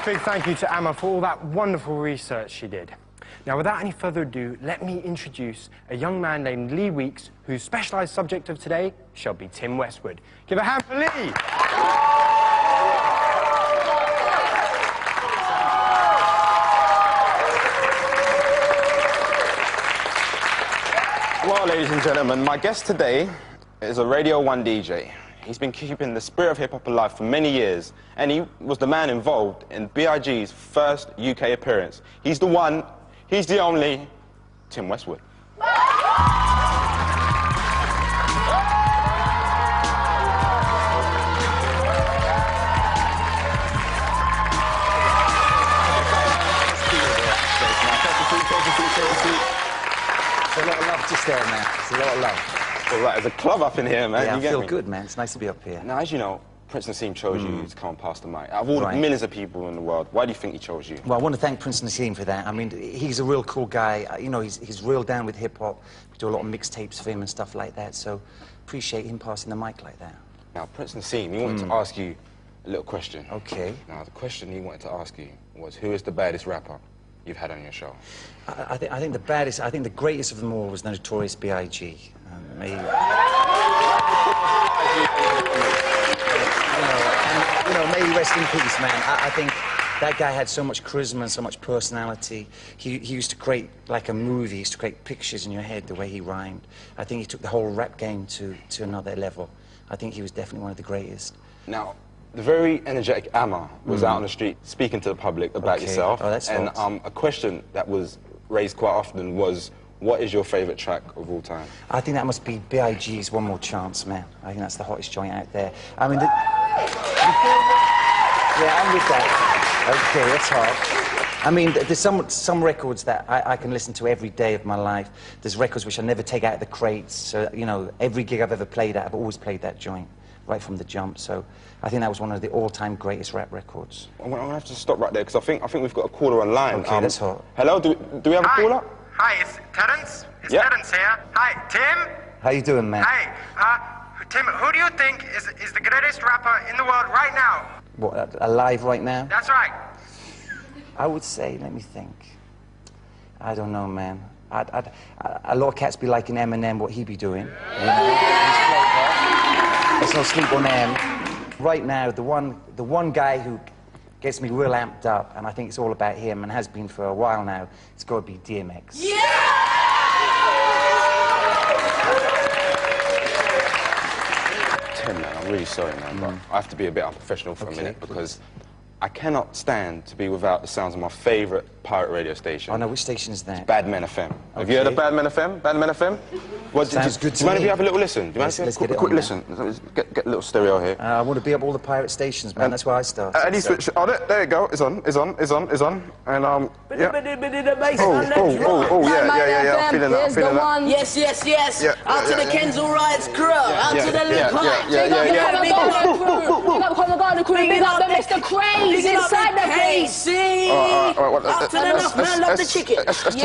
Big thank you to Emma for all that wonderful research she did. Now, without any further ado, let me introduce a young man named Lee Weeks, whose specialised subject of today shall be Tim Westwood. Give a hand for Lee! Well, ladies and gentlemen, my guest today is a Radio 1 DJ. He's been keeping the spirit of hip-hop alive for many years, and he was the man involved in B.I.G.'s first UK appearance. He's the one, he's the only, Tim Westwood. There's a lot of love just there, man. There's a lot of love. Well, right, there's a club up in here, man. Yeah, you I get feel me? good, man. It's nice to be up here. Now, as you know, Prince Nassim chose you to come and pass the mic. Out of all the millions of people in the world, why do you think he chose you? Well, I want to thank Prince Nassim for that. I mean, he's a real cool guy. You know, he's real down with hip-hop. We do a lot of mixtapes for him and stuff like that, so appreciate him passing the mic like that. Now, Prince Nassim, he wanted to ask you a little question. Okay. Now, the question he wanted to ask you was, who is the baddest rapper you've had on your show? I think the baddest, I think the greatest of them all was the Notorious B.I.G. May he rest in peace, man. I think that guy had so much charisma and so much personality. He used to create like a movie. He used to create pictures in your head the way he rhymed. I think he took the whole rap game to another level. I think he was definitely one of the greatest. Now, the very energetic Amma was out on the street speaking to the public about yourself. Oh, that's and false. a question that was raised quite often was, what is your favourite track of all time? I think that must be B.I.G.'s One More Chance, man. I think that's the hottest joint out there. I mean, yeah, I'm with that. Okay, that's hot. I mean, there's some records that I can listen to every day of my life. There's records which I never take out of the crates. So, you know, every gig I've ever played at, I've always played that joint right from the jump. So I think that was one of the all-time greatest rap records. I'm going to have to stop right there, because I think we've got a caller online. Okay, that's hot. Hello, do we have a caller? Hi, it's Terence. It's Terence here. Hi, Tim. How you doing, man? Hi. Tim, who do you think is the greatest rapper in the world right now? What, alive right now? That's right. I would say, let me think. I don't know, man. A lot of cats be liking Eminem, what he be doing. You know? There's no sleep on him. Right now, the one guy who gets me real amped up, and I think it's all about him and has been for a while now, it's got to be DMX. Yeah! Tim, man, I'm really sorry, man, but I have to be a bit unprofessional for a minute, because I cannot stand to be without the sounds of my favourite pirate radio station. Oh, no, which station is that? Bad Men FM. Have you heard of Bad Men FM? Bad Men FM? Well, sounds good to me. Do you mind if you have a little listen? Do you mind if you have a quick listen? Get a little stereo here. I want to be up all the pirate stations, man. That's where I start. Any switch? Oh, there you go. It's on. And yeah. Yeah. I'm feeling that. Yes. Yeah, out to the Kensal Riots crew. Out to the Lip High. Big up the Garden crew. Big up the Mr. Craze inside the place. Out to the enough man, love the chicken. Let's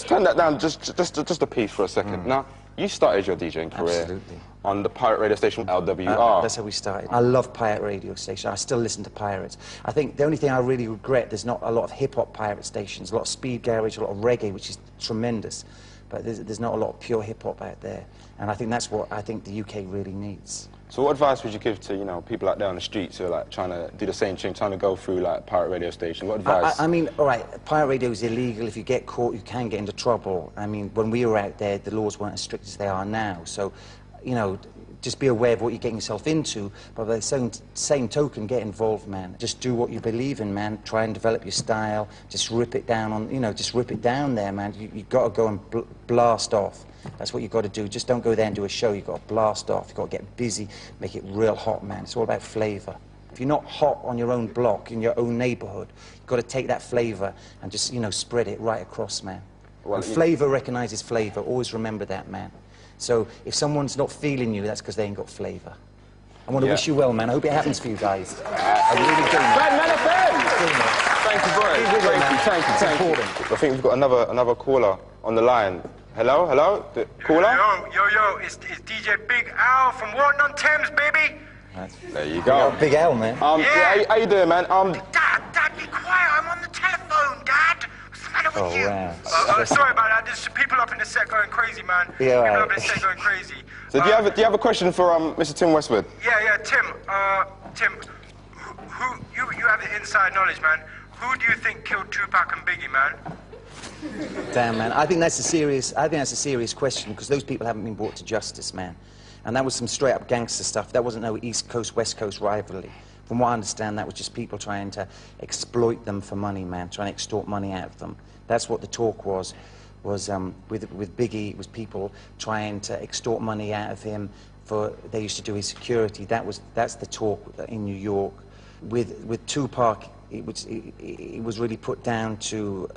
turn that down just a piece for a second. Now, you started your DJing career on the pirate radio station LWR. That's how we started. I love pirate radio stations. I still listen to pirates. I think the only thing I really regret, there's not a lot of hip-hop pirate stations, a lot of speed garage, a lot of reggae, which is tremendous. But there's not a lot of pure hip-hop out there. And I think that's what I think the UK really needs. So what advice would you give to, you know, people out there on the streets who are like trying to do the same thing, trying to go through like pirate radio station? What advice? I mean, all right, pirate radio is illegal. If you get caught, you can get into trouble. I mean, when we were out there, the laws weren't as strict as they are now. So, you know, just be aware of what you're getting yourself into, but by the same token, get involved, man. Just do what you believe in, man. Try and develop your style. Just rip it down on, you know, just rip it down there, man. You've got to go and blast off. That's what you've got to do. Just don't go there and do a show. You've got to blast off. You've got to get busy, make it real hot, man. It's all about flavour. If you're not hot on your own block, in your own neighbourhood, you've got to take that flavour and just, you know, spread it right across, man. Well, and flavour recognises flavour. Always remember that, man. So if someone's not feeling you, that's because they ain't got flavour. I want to wish you well, man. I hope it happens for you guys. I really do, man. Thank you, bro. Thank you. I think we've got another caller on the line. Hello? Caller? Yo, it's DJ Big Al from Walton-on-Thames, baby. There you go. Big L, man. Yeah, how you doing, man? Dad, be quiet. I'm on the telephone, Dad. What's the matter with you? Wow. Sorry about that. There's people up in the set going crazy, man. Yeah, people up in the set going crazy. So do you have a question for Mr. Tim Westwood? Yeah, Tim. Tim, you have the inside knowledge, man. Who do you think killed Tupac and Biggie, man? Damn, man. I think that's a serious question, because those people haven't been brought to justice, man. And that was some straight-up gangster stuff. That wasn't no East Coast, West Coast rivalry. From what I understand, that was just people trying to exploit them for money, man, trying to extort money out of them. That's what the talk was with Biggie. It was people trying to extort money out of him for, they used to do his security. That's the talk in New York. With Tupac, it was really put down to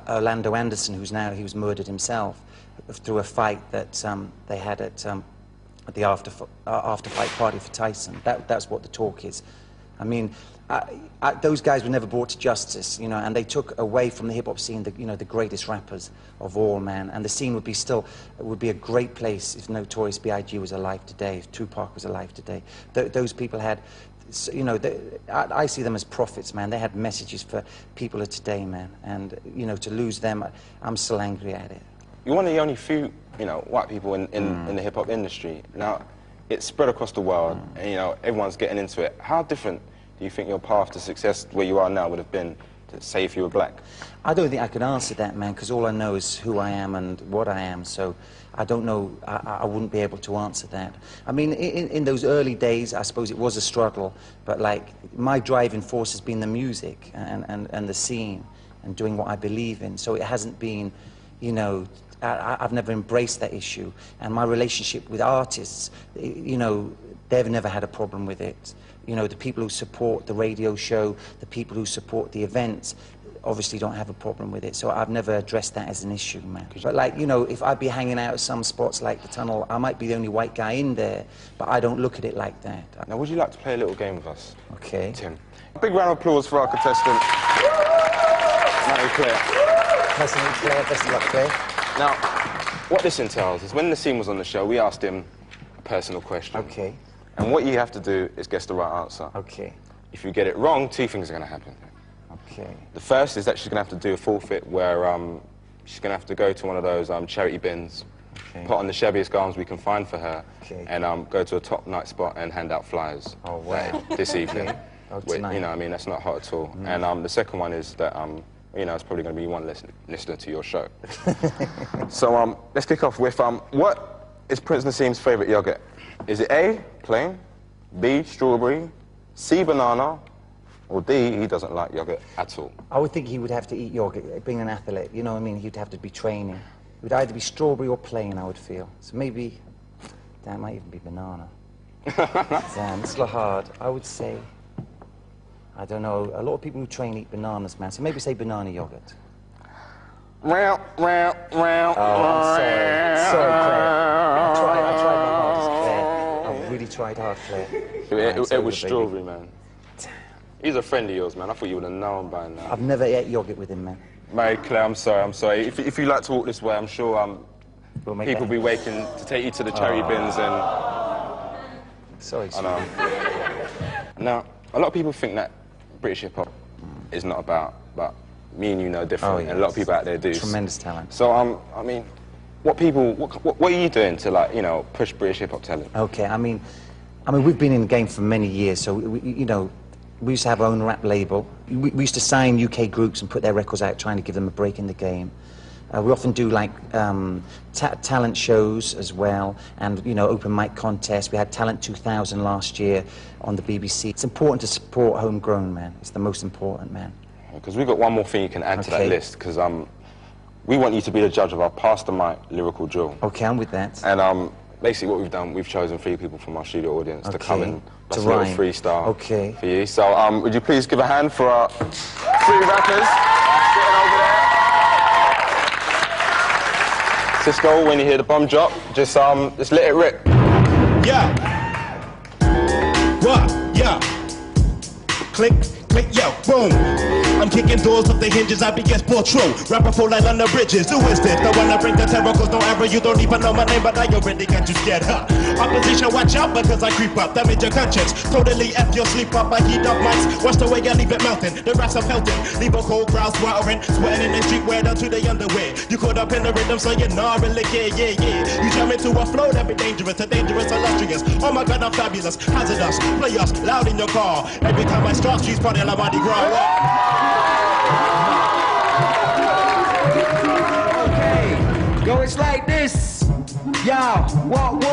Orlando Anderson, he was murdered himself through a fight that they had at the after-fight party for Tyson. That's what the talk is. I mean, those guys were never brought to justice, you know, and they took away from the hip-hop scene the greatest rappers of all, man. And the scene would be a great place if Notorious B.I.G. was alive today, if Tupac was alive today. Those people had, you know, I see them as prophets, man. They had messages for people of today, man. And, you know, to lose them, I'm still angry at it. You're one of the only few, you know, white people in the hip-hop industry. Now, it's spread across the world, and, you know, everyone's getting into it. How different do you think your path to success where you are now would have been to, say, if you were black? I don't think I can answer that, man, because all I know is who I am and what I am, so I don't know, I wouldn't be able to answer that. I mean, in those early days, I suppose it was a struggle, but, like, my driving force has been the music and the scene and doing what I believe in, so it hasn't been, you know, I've never embraced that issue. And my relationship with artists, you know, they've never had a problem with it. You know, the people who support the radio show, the people who support the events, obviously don't have a problem with it. So I've never addressed that as an issue, man. But, like, you know, if I'd be hanging out at some spots like the Tunnel, I might be the only white guy in there, but I don't look at it like that. Now, would you like to play a little game with us? Okay. Tim. A big round of applause for our contestant, Matty Claire. Best of luck, Claire. Now, what this entails is when Nassim was on the show, we asked him a personal question. Okay. And what you have to do is guess the right answer. Okay. If you get it wrong, two things are going to happen. Okay. The first is that she's going to have to do a forfeit where she's going to have to go to one of those charity bins, put on the shabbiest garments we can find for her, and go to a top night spot and hand out flyers. Oh, wow. This evening. Okay. You know, I mean, that's not hot at all. And the second one is that, you know, it's probably going to be one less listener to your show. So let's kick off with, what is Prince Nassim's favourite yogurt? Is it A, plain, B, strawberry, C, banana, or D, he doesn't like yogurt at all? I would think he would have to eat yogurt, being an athlete, you know what I mean? He'd have to be training. It would either be strawberry or plain, I would feel. So maybe, damn, it might even be banana. Damn, it's a little hard. I would say, I don't know, a lot of people who train eat bananas, man, so maybe say banana yogurt. Oh, I'm sorry. Sorry, Claire. I tried my hardest, Claire. I really tried hard, Claire. It was strawberry, man. He's a friend of yours, man. I thought you would have known by now. I've never ate yogurt with him, man. Mary Claire, I'm sorry. If you like to walk this way, I'm sure people will be waiting to take you to the cherry bins and... Sorry, I know. Now, a lot of people think that British hip-hop is not about, but me and you know different, and a lot of people out there do. Tremendous talent. So, I mean, what are you doing to, like, you know, push British hip-hop talent? Okay, I mean, we've been in the game for many years, so, you know, we used to have our own rap label. We used to sign UK groups and put their records out, trying to give them a break in the game. We often do, like, talent shows as well, and, you know, open mic contests. We had Talent 2000 last year on the BBC. It's important to support homegrown, man. It's the most important, man. Because we've got one more thing you can add to that list, because we want you to be the judge of our Past the Mic lyrical drill. Okay, I'm with that. And basically what we've done, we've chosen 3 people from our studio audience to come and bust a little freestyle for you. So would you please give a hand for our 3 rappers sitting over there? Cisco, when you hear the bomb drop, just let it rip. Yeah. What? Yeah. Click. Yo, boom. I'm kicking doors off the hinges, I be guess for true. Rapper full like London bridges. Who is this? The one that bring the terror, cause no ever you don't even know my name, but I already got you scared, huh? Opposition, watch out because I creep up. Damage your conscience. Totally F your sleep up. I heat up mics. Watch the way I leave it melting. The rats are pelting. Leave a cold crowd sweltering. Sweating in the street wear down to the underwear. You caught up in the rhythm so you not really care. Yeah, yeah. You jump into a flow that be dangerous. A dangerous, illustrious. Oh my God, I'm fabulous. Hazardous. Play us loud in your car. Every time I start streets party like Mardi Gras. Okay, yo, it's like this. Yo, what?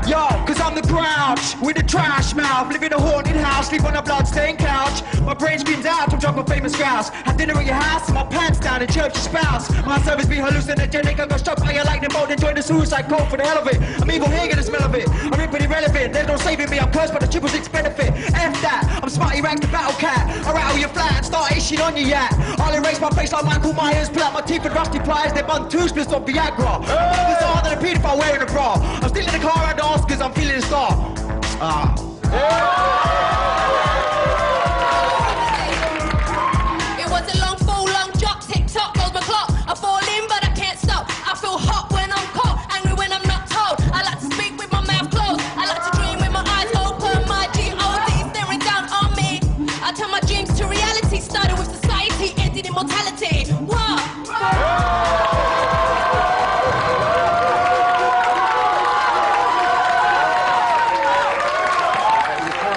Yo, cause I'm the grouch with a trash mouth. Live in a haunted house, sleep on a bloodstained couch. My brain screams out from drunk on famous grouse. Had dinner at your house, and my pants down in church your spouse. My service be hallucinogenic, I got struck by a lightning bolt and joined the suicide cult for the hell of it. I'm evil here, get the smell of it. I'm ripping irrelevant, there's no saving me. I'm cursed by the 666 benefit. F that, I'm Smarty Rags the battle cat. I rattle your flat and start itching on your yak. I'll erase my face like Michael Myers, pull out my teeth with rusty pliers. They bun two splits of Viagra. This harder than a pedophile wearing a bra. I'm still in the car at the Oscars, I'm feeling a star. It was a long fall, long drop, tick-tock, goes my clock. I fall in, but I can't stop. I feel hot when I'm cold, angry when I'm not told. I like to speak with my mouth closed. I like to dream with my eyes open. My G.O.D. staring down on me. I turn my dreams to reality. Started with society, ended in mortality. What?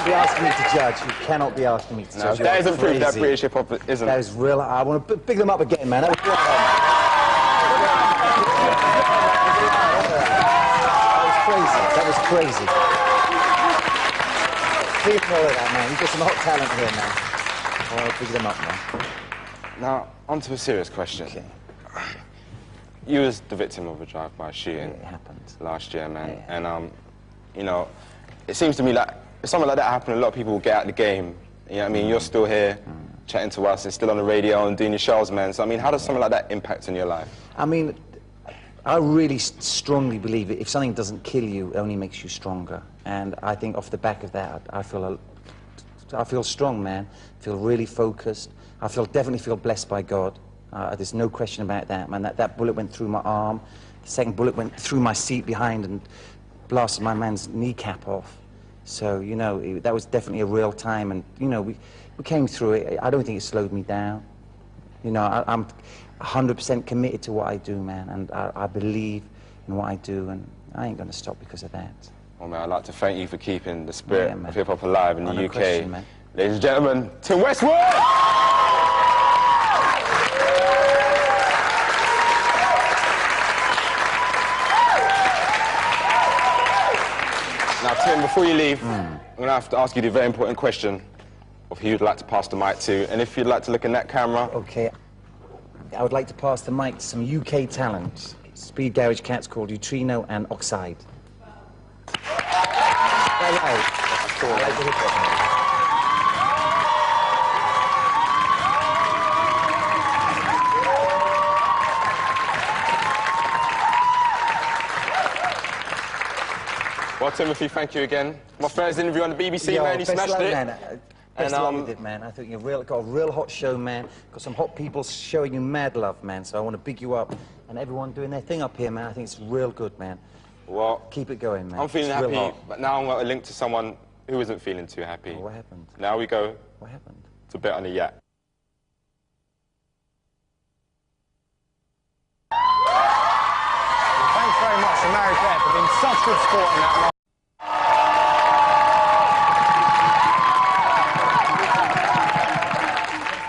Asking me to judge. You cannot be asking me to judge. That isn't proof that British hip hop isn't. That is real. I want to big them up again, man. That was real fun. That was crazy. Feeling all of that, man. You've got some hot talent here, man. I want to big them up, man. Now, on to a serious question. Okay. You was the victim of a drive-by shooting. It happened last year, man. Yeah. And you know, it seems to me like if something like that happened, a lot of people will get out of the game. You know what I mean? You're still here, chatting to us, and still on the radio and doing your shows, man. So, I mean, how does something like that impact on your life? I mean, I really strongly believe it. If something doesn't kill you, it only makes you stronger. And I think off the back of that, I feel strong, man. I feel really focused. I definitely feel blessed by God. There's no question about that, man. That bullet went through my arm. The second bullet went through my seat behind and blasted my man's kneecap off. So, you know, that was definitely a real time, and, you know, we came through it. I don't think it slowed me down. You know, I'm 100% committed to what I do, man, and I believe in what I do, and I ain't going to stop because of that. Well, man, I'd like to thank you for keeping the spirit of hip-hop alive in the UK. Question, man. Ladies and gentlemen, Tim Westwood! Now, Tim, before you leave, I'm going to have to ask you the very important question of who you'd like to pass the mic to, and if you'd like to look in that camera. Okay. I would like to pass the mic to some UK talent. Speed garage cats called Neutrino and Oxide. All right. That's cool. I like the hip-hop. Well, Timothy, thank you again. My first interview on the BBC, man, you smashed it. Man. Best luck with it, man. I think you've got a real hot show, man. Got some hot people showing you mad love, man. So I want to big you up. And everyone doing their thing up here, man. I think it's real good, man. Well, keep it going, man. I'm feeling happy, but now I'm going to link to someone who isn't feeling too happy. Oh, what happened? Now we go. What happened? To bet on a yacht. Thanks very much to Mary Claire for being such good sport in that line.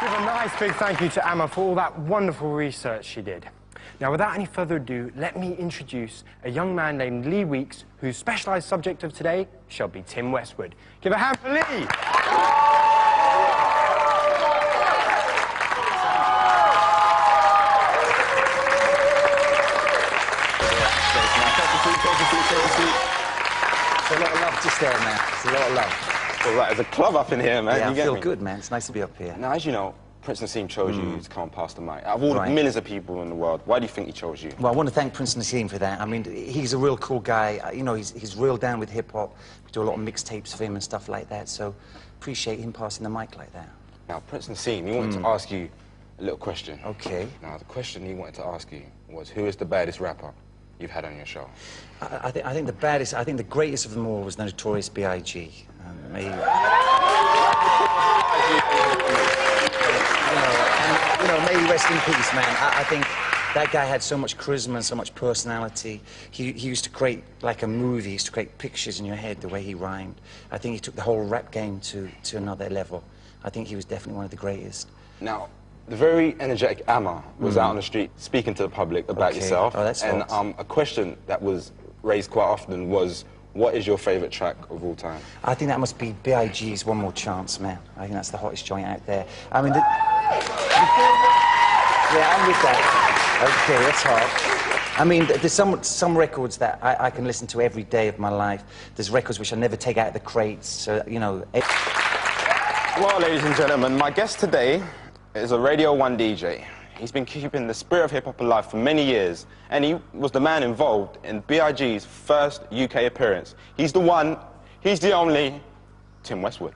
Give a nice big thank you to Emma for all that wonderful research she did. Now, without any further ado, let me introduce a young man named Lee Weeks, whose specialised subject of today shall be Tim Westwood. Give a hand for Lee! It's a lot of love just there, man. It's a lot of love. Well, there's a club up in here, man. Yeah, you I feel good, man. It's nice to be up here. Now, as you know, Prince Nassim chose you to come and pass the mic. Out of all the millions of people in the world, why do you think he chose you? Well, I want to thank Prince Nassim for that. I mean, he's a real cool guy. You know, he's real down with hip-hop. We do a lot of mixtapes for him and stuff like that, so appreciate him passing the mic like that. Now, Prince Nassim, he wanted to ask you a little question. Okay. Now, the question he wanted to ask you was, who is the baddest rapper you've had on your show? I think the baddest, I think the greatest of them all was the Notorious B.I.G. May he rest in peace, man. I think that guy had so much charisma and so much personality. He used to create like a movie. He used to create pictures in your head the way he rhymed. I think he took the whole rap game to another level. I think he was definitely one of the greatest. Now, the very energetic Amma was out on the street speaking to the public about yourself. Oh, that's and hot. a question that was raised quite often was, what is your favourite track of all time? I think that must be B.I.G.'s One More Chance, man. I think that's the hottest joint out there. I mean, yeah, I'm with that. Okay, that's hot. I mean, there's some records that I can listen to every day of my life. There's records which I never take out of the crates, so, you know... Well, ladies and gentlemen, my guest today is a Radio 1 DJ. He's been keeping the spirit of hip-hop alive for many years, and he was the man involved in B.I.G.'s first UK appearance. He's the one, he's the only, Tim Westwood.